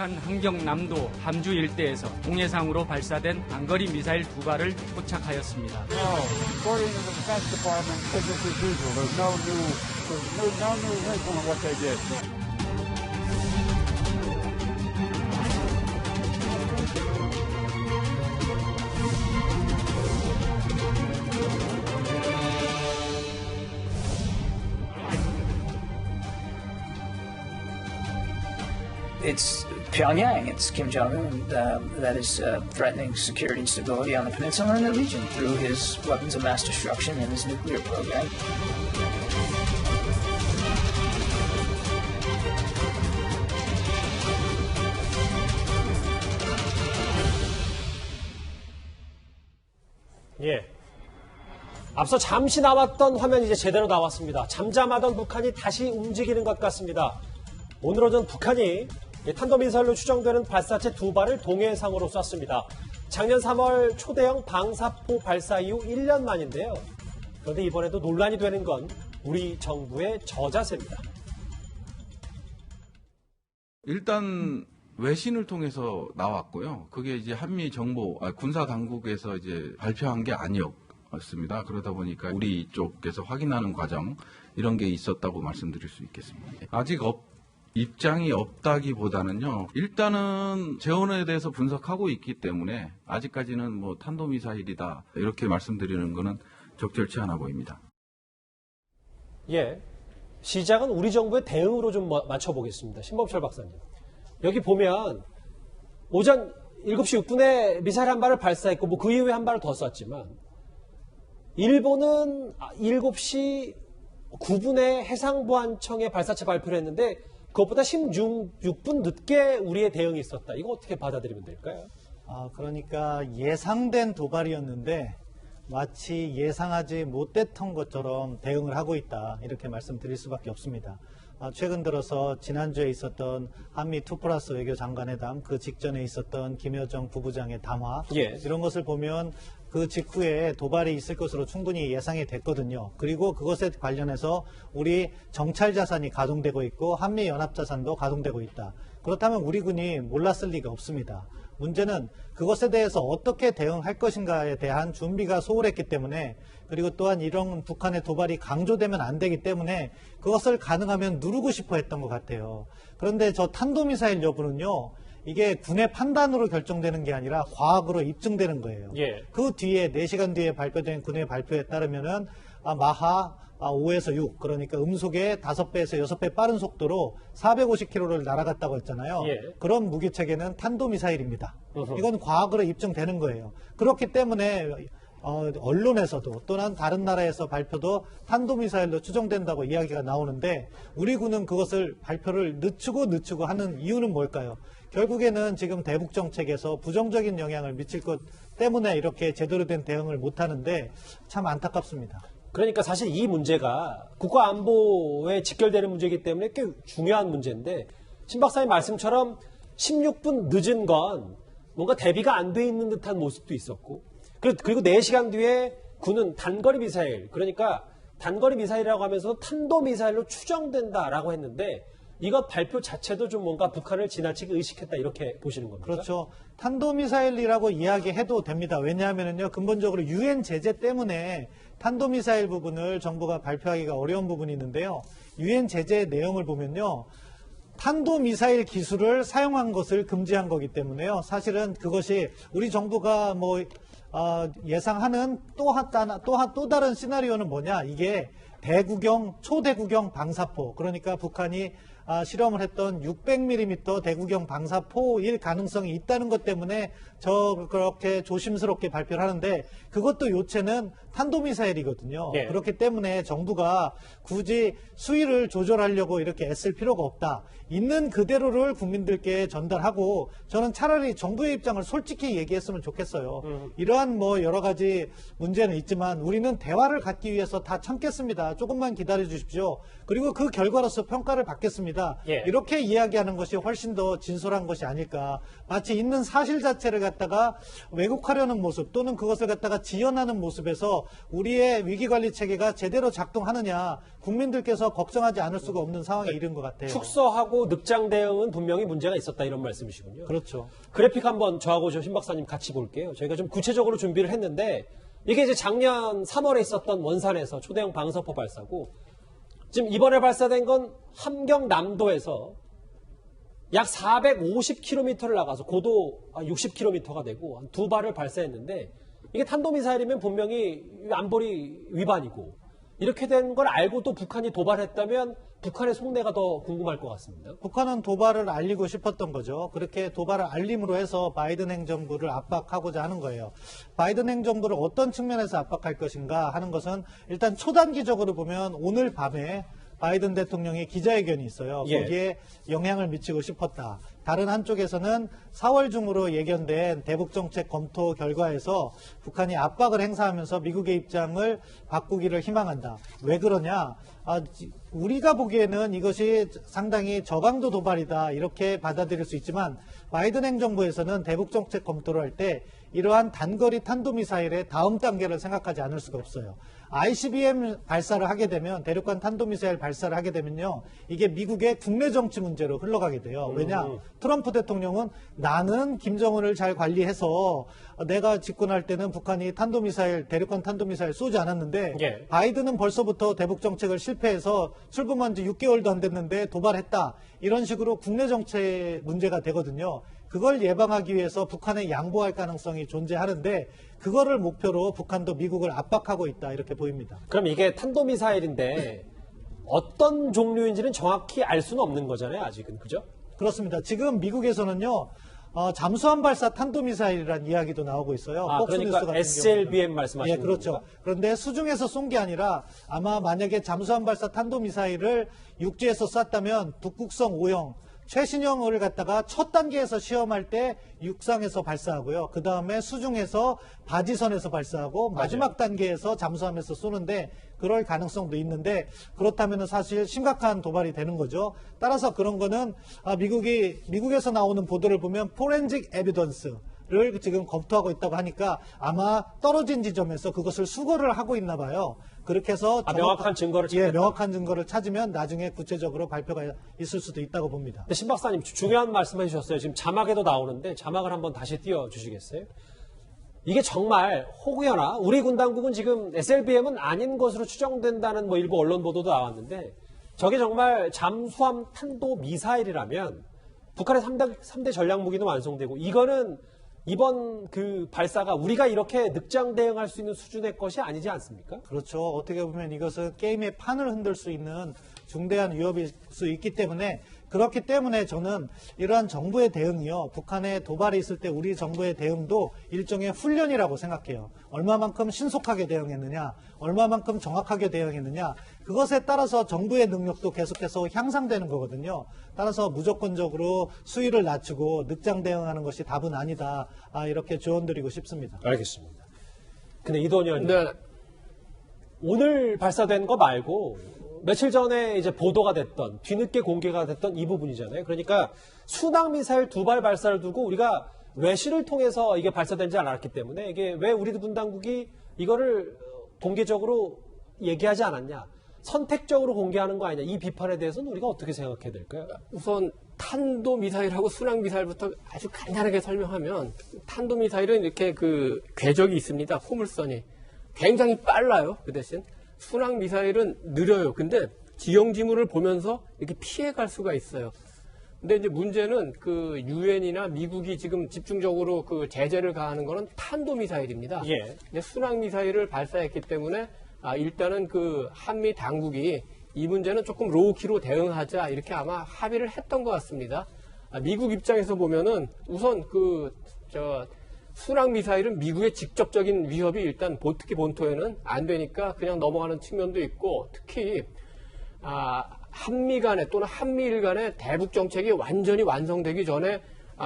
북한 함경남도 함주 일대에서 동해상으로 발사된 단거리 미사일 2발을 포착하였습니다. According to the Defense Department, business as usual. There's no new wrinkle in what they did. It's Pyongyang, it's Kim Jong-un that is threatening security and stability on the peninsula and the region through his weapons of mass destruction and his nuclear program. 예. 앞서 잠시 나왔던 화면이 이제 제대로 나왔습니다. 잠잠하던 북한이 다시 움직이는 것 같습니다. 오늘 오전 북한이 탄도미사일로 추정되는 발사체 2발을 동해상으로 쐈습니다. 작년 3월 초대형 방사포 발사 이후 1년 만인데요. 그런데 이번에도 논란이 되는 건 우리 정부의 저자세입니다. 일단 외신을 통해서 나왔고요. 그게 이제 한미 정보, 군사 당국에서 이제 발표한 게 아니었습니다. 그러다 보니까 우리 쪽에서 확인하는 과정 이런 게 있었다고 말씀드릴 수 있겠습니다. 아직 입장이 없다기보다는요. 일단은 재원에 대해서 분석하고 있기 때문에 아직까지는 뭐 탄도미사일이다 이렇게 말씀드리는 거는 적절치 않아 보입니다. 예, 시작은 우리 정부의 대응으로 좀 맞춰보겠습니다. 신범철 박사님. 여기 보면 오전 7시 6분에 미사일 한 발을 발사했고 뭐 그 이후에 한 발을 더 쐈지만 일본은 7시 9분에 해상보안청에 발사체 발표를 했는데 그것보다 16분 늦게 우리의 대응이 있었다. 이거 어떻게 받아들이면 될까요? 그러니까 예상된 도발이었는데 마치 예상하지 못했던 것처럼 대응을 하고 있다. 이렇게 말씀드릴 수밖에 없습니다. 최근 들어서 지난주에 있었던 한미 2+ 외교장관회담, 그 직전에 있었던 김여정 부부장의 담화, 예. 이런 것을 보면 그 직후에 도발이 있을 것으로 충분히 예상이 됐거든요. 그리고 그것에 관련해서 우리 정찰 자산이 가동되고 있고 한미 연합 자산도 가동되고 있다. 그렇다면 우리 군이 몰랐을 리가 없습니다. 문제는 그것에 대해서 어떻게 대응할 것인가에 대한 준비가 소홀했기 때문에, 그리고 또한 이런 북한의 도발이 강조되면 안 되기 때문에 그것을 가능하면 누르고 싶어 했던 것 같아요. 그런데 저 탄도미사일 여부는요, 이게 군의 판단으로 결정되는 게 아니라 과학으로 입증되는 거예요. 예. 그 뒤에 4시간 뒤에 발표된 군의 발표에 따르면은 마하 5에서 6, 그러니까 음속의 5배에서 6배 빠른 속도로 450km를 날아갔다고 했잖아요. 예. 그런 무기체계는 탄도미사일입니다. 이건 과학으로 입증되는 거예요. 그렇기 때문에 언론에서도 또는 다른 나라에서 발표도 탄도미사일로 추정된다고 이야기가 나오는데 우리 군은 그것을 발표를 늦추고 하는 이유는 뭘까요? 결국에는 지금 대북 정책에서 부정적인 영향을 미칠 것 때문에 이렇게 제대로 된 대응을 못하는데 참 안타깝습니다. 그러니까 사실 이 문제가 국가안보에 직결되는 문제이기 때문에 꽤 중요한 문제인데 신 박사님 말씀처럼 16분 늦은 건 뭔가 대비가 안 돼 있는 듯한 모습도 있었고 그리고 4시간 뒤에 군은 단거리 미사일, 그러니까 단거리 미사일이라고 하면서 탄도미사일로 추정된다라고 했는데 이것 발표 자체도 좀 뭔가 북한을 지나치게 의식했다 이렇게 보시는 겁니까? 그렇죠. 탄도미사일이라고 이야기해도 됩니다. 왜냐하면요, 근본적으로 유엔 제재 때문에 탄도미사일 부분을 정부가 발표하기가 어려운 부분이 있는데요. 유엔 제재의 내용을 보면요, 탄도미사일 기술을 사용한 것을 금지한 거기 때문에요. 사실은 그것이 우리 정부가 예상하는 또 다른 시나리오는 뭐냐? 이게 대구경, 초대구경 방사포, 그러니까 북한이 실험을 했던 600mm 대구경 방사포일 가능성이 있다는 것 때문에 그렇게 조심스럽게 발표를 하는데 그것도 요체는 탄도미사일이거든요. 네. 그렇기 때문에 정부가 굳이 수위를 조절하려고 이렇게 애쓸 필요가 없다. 있는 그대로를 국민들께 전달하고 저는 차라리 정부의 입장을 솔직히 얘기했으면 좋겠어요. 이러한 여러 가지 문제는 있지만 우리는 대화를 갖기 위해서 다 참겠습니다. 하겠습니다. 조금만 기다려 주십시오. 그리고 그 결과로서 평가를 받겠습니다. 예. 이렇게 이야기하는 것이 훨씬 더 진솔한 것이 아닐까. 마치 있는 사실 자체를 갖다가 왜곡하려는 모습 또는 그것을 갖다가 지연하는 모습에서 우리의 위기관리 체계가 제대로 작동하느냐 국민들께서 걱정하지 않을 수가 없는 상황에 이른 것 같아요. 축소하고 늑장 대응은 분명히 문제가 있었다 이런 말씀이시군요. 그렇죠. 그래픽 한번 저하고 신 박사님 같이 볼게요. 저희가 좀 구체적으로 준비를 했는데 이게 이제 작년 3월에 있었던 원산에서 초대형 방사포 발사고 지금 이번에 발사된 건 함경남도에서 약 450km를 나가서 고도 60km가 되고 한 2발을 발사했는데 이게 탄도미사일이면 분명히 안보리 위반이고 이렇게 된 걸 알고 또 북한이 도발했다면 북한의 속내가 더 궁금할 것 같습니다. 북한은 도발을 알리고 싶었던 거죠. 그렇게 도발을 알림으로 해서 바이든 행정부를 압박하고자 하는 거예요. 바이든 행정부를 어떤 측면에서 압박할 것인가 하는 것은 일단 초단기적으로 보면 오늘 밤에 바이든 대통령의 기자회견이 있어요. 예. 거기에 영향을 미치고 싶었다. 다른 한쪽에서는 4월 중으로 예견된 대북정책 검토 결과에서 북한이 압박을 행사하면서 미국의 입장을 바꾸기를 희망한다. 왜 그러냐? 우리가 보기에는 이것이 상당히 저강도 도발이다. 이렇게 받아들일 수 있지만 바이든 행정부에서는 대북정책 검토를 할 때 이러한 단거리 탄도미사일의 다음 단계를 생각하지 않을 수가 없어요. ICBM 발사를 하게 되면 대륙간 탄도미사일 발사를 하게 되면요. 이게 미국의 국내 정치 문제로 흘러가게 돼요. 왜냐? 트럼프 대통령은 나는 김정은을 잘 관리해서 내가 집권할 때는 북한이 탄도미사일, 대륙간 탄도미사일 쏘지 않았는데 예. 바이든은 벌써부터 대북 정책을 실패해서 출범한 지 6개월도 안 됐는데 도발했다. 이런 식으로 국내 정치 문제가 되거든요. 그걸 예방하기 위해서 북한에 양보할 가능성이 존재하는데 그거를 목표로 북한도 미국을 압박하고 있다 이렇게 보입니다. 그럼 이게 탄도미사일인데 어떤 종류인지는 정확히 알 수는 없는 거잖아요. 아직은. 그죠? 그렇습니다. 지금 미국에서는요. 잠수함 발사 탄도미사일이라는 이야기도 나오고 있어요. 그러니까 SLBM 말씀하시는 예, 그렇죠. 겁니까? 그런데 수중에서 쏜 게 아니라 아마 만약에 잠수함 발사 탄도미사일을 육지에서 쐈다면 북극성 5형 최신형을 갖다가 첫 단계에서 시험할 때 육상에서 발사하고요. 그 다음에 수중에서 바지선에서 발사하고 마지막 단계에서 잠수함에서 쏘는데 그럴 가능성도 있는데 그렇다면 사실 심각한 도발이 되는 거죠. 따라서 그런 거는 미국에서 나오는 보도를 보면 포렌식 에비던스를 지금 검토하고 있다고 하니까 아마 떨어진 지점에서 그것을 수거를 하고 있나 봐요. 그렇게 해서 명확한 증거를 찾겠다. 예, 명확한 증거를 찾으면 나중에 구체적으로 발표가 있을 수도 있다고 봅니다. 신 박사님 중요한 말씀해 주셨어요. 지금 자막에도 나오는데 자막을 한번 다시 띄워주시겠어요? 이게 정말 혹여나 우리 군 당국은 지금 SLBM은 아닌 것으로 추정된다는 일부 언론 보도도 나왔는데 저게 정말 잠수함 탄도 미사일이라면 북한의 3대 전략 무기도 완성되고 이거는 이번 그 발사가 우리가 이렇게 늑장 대응할 수 있는 수준의 것이 아니지 않습니까? 그렇죠. 어떻게 보면 이것은 게임의 판을 흔들 수 있는 중대한 위협일 수 있기 때문에 그렇기 때문에 저는 이러한 정부의 대응이요. 북한의 도발이 있을 때 우리 정부의 대응도 일종의 훈련이라고 생각해요. 얼마만큼 신속하게 대응했느냐, 얼마만큼 정확하게 대응했느냐, 그것에 따라서 정부의 능력도 계속해서 향상되는 거거든요. 따라서 무조건적으로 수위를 낮추고 늑장 대응하는 것이 답은 아니다. 이렇게 조언드리고 싶습니다. 알겠습니다. 근데 이도원 의원님, 네. 오늘 발사된 거 말고 며칠 전에 이제 보도가 됐던 뒤늦게 공개가 됐던 이 부분이잖아요. 그러니까 순항 미사일 2발 발사를 두고 우리가 외신을 통해서 이게 발사된지 알았기 때문에 이게 왜 우리 군 당국이 이거를 공개적으로 얘기하지 않았냐, 선택적으로 공개하는 거 아니냐, 이 비판에 대해서는 우리가 어떻게 생각해야 될까요? 우선 탄도미사일하고 순항미사일부터 아주 간단하게 설명하면 탄도미사일은 이렇게 그 궤적이 있습니다. 포물선이 굉장히 빨라요. 그 대신 순항미사일은 느려요. 근데 지형지물을 보면서 이렇게 피해갈 수가 있어요. 근데 이제 문제는 그 유엔이나 미국이 지금 집중적으로 그 제재를 가하는 거는 탄도미사일입니다. 예. 근데 순항미사일을 발사했기 때문에 일단은 그 한미 당국이 이 문제는 조금 로우키로 대응하자 이렇게 아마 합의를 했던 것 같습니다. 미국 입장에서 보면은 우선 순항미사일은 미국의 직접적인 위협이 일단 특히 본토에는 안 되니까 그냥 넘어가는 측면도 있고, 특히 한미 간에 또는 한미일 간의 대북 정책이 완전히 완성되기 전에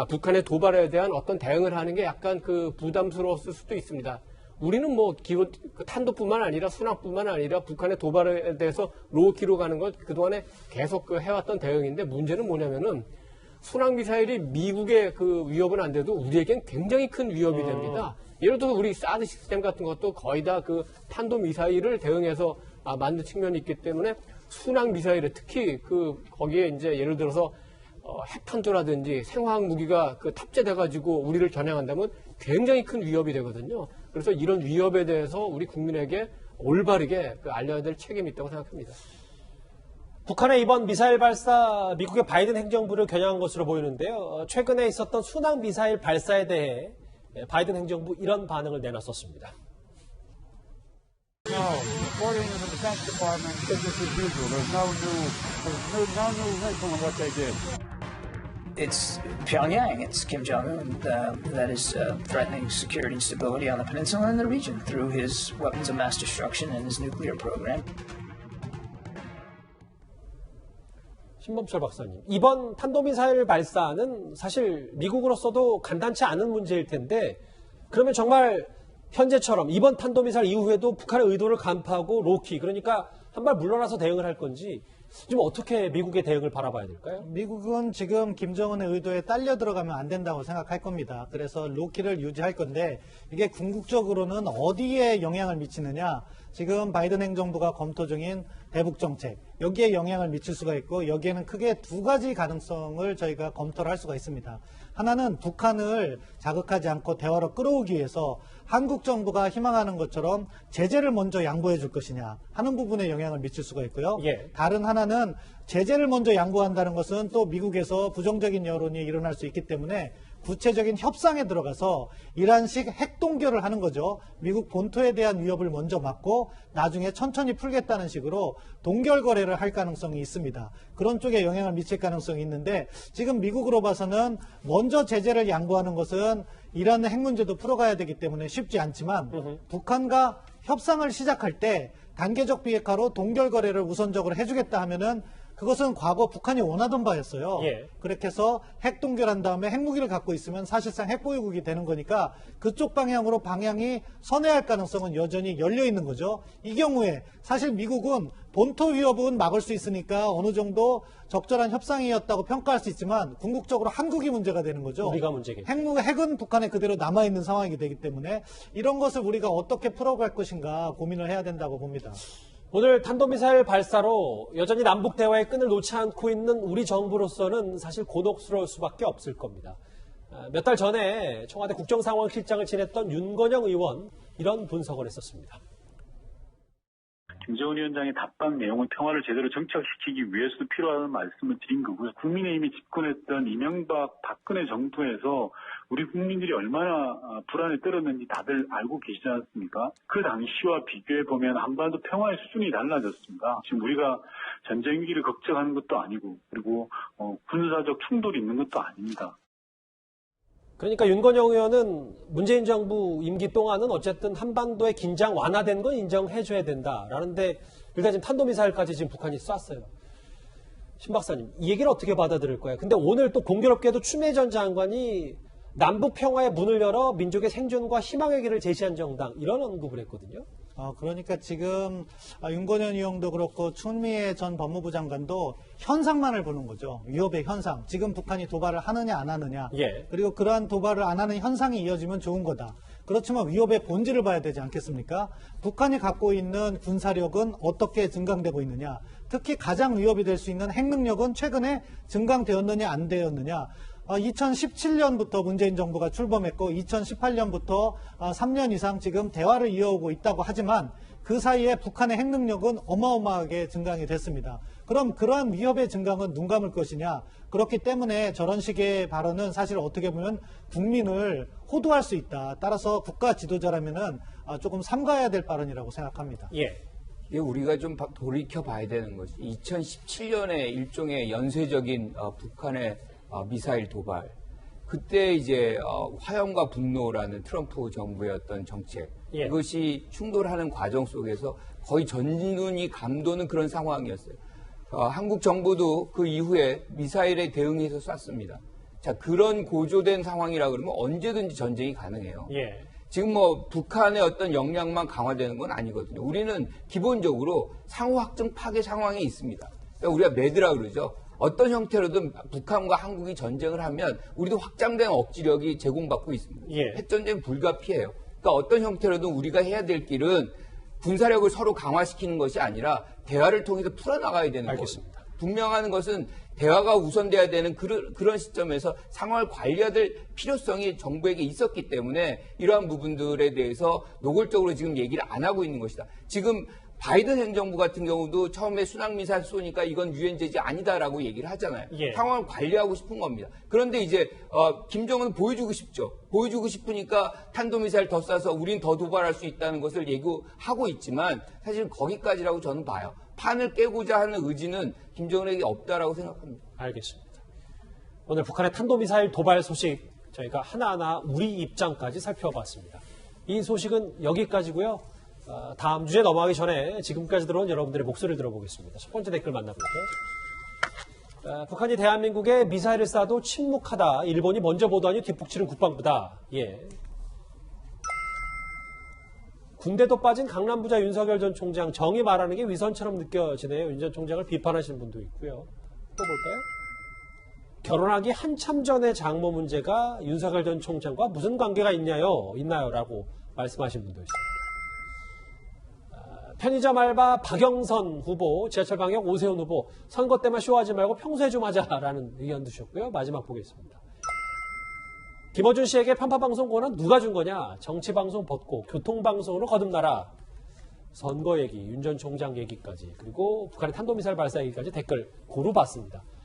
북한의 도발에 대한 어떤 대응을 하는 게 약간 그 부담스러웠을 수도 있습니다. 우리는 뭐 기본 탄도뿐만 아니라 순항뿐만 아니라 북한의 도발에 대해서 로우키로 가는 건 그동안에 계속 해왔던 대응인데 문제는 뭐냐면은 순항 미사일이 미국의 그 위협은 안 돼도 우리에겐 굉장히 큰 위협이 됩니다. 예를 들어 우리 사드 시스템 같은 것도 거의 다 그 탄도 미사일을 대응해서 만든 측면이 있기 때문에 순항 미사일에 특히 그 거기에 이제 예를 들어서 핵탄두라든지 생화학 무기가 그 탑재돼가지고 우리를 겨냥한다면 굉장히 큰 위협이 되거든요. 그래서 이런 위협에 대해서 우리 국민에게 올바르게 알려야 될 책임이 있다고 생각합니다. 북한의 이번 미사일 발사 미국의 바이든 행정부를 겨냥한 것으로 보이는데요. 최근에 있었던 순항 미사일 발사에 대해 바이든 행정부 이런 반응을 내놨었습니다. No, according to the Defense Department, business as usual. There's no new wrinkle in what they did. It's Pyongyang, it's Kim Jong-un that is threatening security and stability on the peninsula and the region through his weapons of mass destruction and his nuclear program. 신범철 박사님, 이번 탄도미사일 발사는 사실 미국으로서도 간단치 않은 문제일 텐데 그러면 정말 현재처럼 이번 탄도미사일 이후에도 북한의 의도를 간파하고 로키, 그러니까 한 발 물러나서 대응을 할 건지 지금 어떻게 미국의 대응을 바라봐야 될까요? 미국은 지금 김정은의 의도에 딸려 들어가면 안 된다고 생각할 겁니다. 그래서 로키를 유지할 건데 이게 궁극적으로는 어디에 영향을 미치느냐. 지금 바이든 행정부가 검토 중인 대북 정책, 여기에 영향을 미칠 수가 있고 여기에는 크게 두 가지 가능성을 저희가 검토를 할 수가 있습니다. 하나는 북한을 자극하지 않고 대화로 끌어오기 위해서 한국 정부가 희망하는 것처럼 제재를 먼저 양보해 줄 것이냐 하는 부분에 영향을 미칠 수가 있고요. 예. 다른 하나는 제재를 먼저 양보한다는 것은 또 미국에서 부정적인 여론이 일어날 수 있기 때문에 구체적인 협상에 들어가서 이란식 핵동결을 하는 거죠. 미국 본토에 대한 위협을 먼저 막고 나중에 천천히 풀겠다는 식으로 동결 거래를 할 가능성이 있습니다. 그런 쪽에 영향을 미칠 가능성이 있는데 지금 미국으로 봐서는 먼저 제재를 양보하는 것은 이란의 핵 문제도 풀어가야 되기 때문에 쉽지 않지만 북한과 협상을 시작할 때 단계적 비핵화로 동결 거래를 우선적으로 해주겠다 하면은 그것은 과거 북한이 원하던 바였어요. 예. 그렇게 해서 핵 동결한 다음에 핵무기를 갖고 있으면 사실상 핵보유국이 되는 거니까 그쪽 방향으로 방향이 선회할 가능성은 여전히 열려 있는 거죠. 이 경우에 사실 미국은 본토 위협은 막을 수 있으니까 어느 정도 적절한 협상이었다고 평가할 수 있지만 궁극적으로 한국이 문제가 되는 거죠. 우리가 문제겠죠. 핵은 북한에 그대로 남아있는 상황이 되기 때문에 이런 것을 우리가 어떻게 풀어갈 것인가 고민을 해야 된다고 봅니다. 오늘 탄도미사일 발사로 여전히 남북 대화의 끈을 놓지 않고 있는 우리 정부로서는 사실 곤혹스러울 수밖에 없을 겁니다. 몇 달 전에 청와대 국정상황실장을 지냈던 윤건영 의원 이런 분석을 했었습니다. 김정은 위원장의 답방 내용은 평화를 제대로 정착시키기 위해서도 필요하다는 말씀을 드린 거고요. 국민의힘이 집권했던 이명박, 박근혜 정부에서 우리 국민들이 얼마나 불안에 떨었는지 다들 알고 계시지 않습니까? 그 당시와 비교해보면 한반도 평화의 수준이 달라졌습니다. 지금 우리가 전쟁 위기를 걱정하는 것도 아니고 그리고 군사적 충돌이 있는 것도 아닙니다. 그러니까 윤건영 의원은 문재인 정부 임기 동안은 어쨌든 한반도의 긴장 완화된 건 인정해줘야 된다라는데 일단 지금 탄도미사일까지 지금 북한이 쐈어요. 신 박사님, 이 얘기를 어떻게 받아들일 거예요? 근데 오늘 또 공교롭게도 추미애 전 장관이 남북 평화의 문을 열어 민족의 생존과 희망의 길을 제시한 정당 이런 언급을 했거든요. 그러니까 지금 윤건현 의원도 그렇고 추미애 전 법무부 장관도 현상만을 보는 거죠. 위협의 현상. 지금 북한이 도발을 하느냐 안 하느냐. 예. 그리고 그러한 도발을 안 하는 현상이 이어지면 좋은 거다. 그렇지만 위협의 본질을 봐야 되지 않겠습니까? 북한이 갖고 있는 군사력은 어떻게 증강되고 있느냐. 특히 가장 위협이 될 수 있는 핵 능력은 최근에 증강되었느냐 안 되었느냐. 2017년부터 문재인 정부가 출범했고 2018년부터 3년 이상 지금 대화를 이어오고 있다고 하지만 그 사이에 북한의 핵 능력은 어마어마하게 증강이 됐습니다. 그럼 그러한 위협의 증강은 눈 감을 것이냐. 그렇기 때문에 저런 식의 발언은 사실 어떻게 보면 국민을 호도할 수 있다. 따라서 국가 지도자라면은 조금 삼가해야 될 발언이라고 생각합니다. 예. 이게 우리가 좀 돌이켜 봐야 되는 것이 2017년에 일종의 연쇄적인 북한의 미사일 도발. 그때 이제 화염과 분노라는 트럼프 정부의 어떤 정책. 예. 이것이 충돌하는 과정 속에서 거의 전눈이 감도는 그런 상황이었어요. 한국 정부도 그 이후에 미사일에 대응해서 쐈습니다. 자, 그런 고조된 상황이라 그러면 언제든지 전쟁이 가능해요. 예. 지금 뭐 북한의 어떤 역량만 강화되는 건 아니거든요. 우리는 기본적으로 상호 확정 파괴 상황에 있습니다. 그러니까 우리가 매드라 그러죠. 어떤 형태로든 북한과 한국이 전쟁을 하면 우리도 확장된 억지력이 제공받고 있습니다. 예. 핵전쟁 불가피해요. 그러니까 어떤 형태로든 우리가 해야 될 길은 군사력을 서로 강화시키는 것이 아니라 대화를 통해서 풀어나가야 되는 알겠습니다. 거죠. 분명한 것은 대화가 우선돼야 되는 그런 시점에서 상황을 관리해야 될 필요성이 정부에게 있었기 때문에 이러한 부분들에 대해서 노골적으로 지금 얘기를 안 하고 있는 것이다. 지금 바이든 행정부 같은 경우도 처음에 순항미사일 쏘니까 이건 유엔 제재 아니다라고 얘기를 하잖아요. 예. 상황을 관리하고 싶은 겁니다. 그런데 이제 김정은은 보여주고 싶죠. 보여주고 싶으니까 탄도미사일 더 쏴서 우린 더 도발할 수 있다는 것을 예고하고 있지만 사실 거기까지라고 저는 봐요. 판을 깨고자 하는 의지는 김정은에게 없다라고 생각합니다. 알겠습니다. 오늘 북한의 탄도미사일 도발 소식 저희가 하나하나 우리 입장까지 살펴봤습니다. 이 소식은 여기까지고요. 다음 주제 넘어가기 전에 지금까지 들어온 여러분들의 목소리를 들어보겠습니다. 첫 번째 댓글 만나보죠. 북한이 대한민국에 미사일을 쏴도 침묵하다. 일본이 먼저 보도하니 뒷북치는 국방부다. 예. 군대도 빠진 강남부자 윤석열 전 총장 정의 말하는 게 위선처럼 느껴지네요. 윤 전 총장을 비판하시는 분도 있고요. 또 볼까요? 결혼하기 한참 전의 장모 문제가 윤석열 전 총장과 무슨 관계가 있나요? 라고 말씀하신 분도 있습니다. 편의점 알바 박영선 후보, 지하철 방역 오세훈 후보, 선거 때만 쇼하지 말고 평소에 좀 하자라는 의견도 주셨고요. 마지막 보겠습니다. 김어준 씨에게 편파방송 권한 누가 준 거냐? 정치방송 벗고 교통방송으로 거듭나라. 선거 얘기, 윤 전 총장 얘기까지, 그리고 북한의 탄도미사일 발사 얘기까지 댓글 고루 봤습니다.